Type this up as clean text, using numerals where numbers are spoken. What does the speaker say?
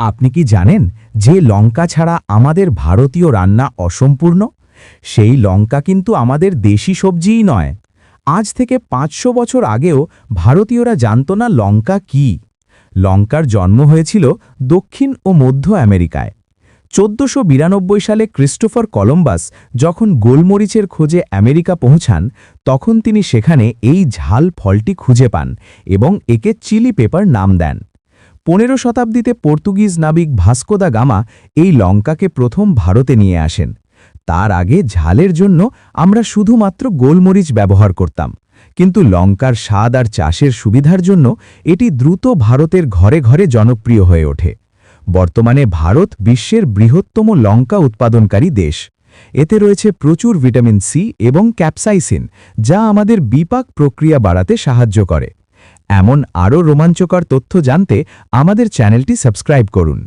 আপনি কি জানেন যে লঙ্কা ছাড়া আমাদের ভারতীয় রান্না অসম্পূর্ণ? সেই লঙ্কা কিন্তু আমাদের দেশি সবজিই নয়। আজ থেকে ৫০০ বছর আগেও ভারতীয়রা জানত না লঙ্কা কি। লঙ্কার জন্ম হয়েছিল দক্ষিণ ও মধ্য আমেরিকায়। ১৪৯২ সালে ক্রিস্টোফার কলম্বাস যখন গোলমরিচের খোঁজে আমেরিকা পৌঁছান, তখন তিনি সেখানে এই ঝাল ফলটি খুঁজে পান এবং একে চিলি পেপার নাম দেন। ১৫ শতাব্দীতে পর্তুগিজ নাবিক ভাস্কো দা গামা এই লঙ্কাকে প্রথম ভারতে নিয়ে আসেন। তার আগে ঝালের জন্য আমরা শুধুমাত্র গোলমরিচ ব্যবহার করতাম, কিন্তু লঙ্কার স্বাদ আর চাষের সুবিধার জন্য এটি দ্রুত ভারতের ঘরে ঘরে জনপ্রিয় হয়ে ওঠে। বর্তমানে ভারত বিশ্বের বৃহত্তম লঙ্কা উৎপাদনকারী দেশ। এতে রয়েছে প্রচুর ভিটামিন সি এবং ক্যাপসাইসিন, যা আমাদের বিপাক প্রক্রিয়া বাড়াতে সাহায্য করে। এমন আরও রোমাঞ্চকর তথ্য জানতে আমাদের চ্যানেলটি সাবস্ক্রাইব করুন।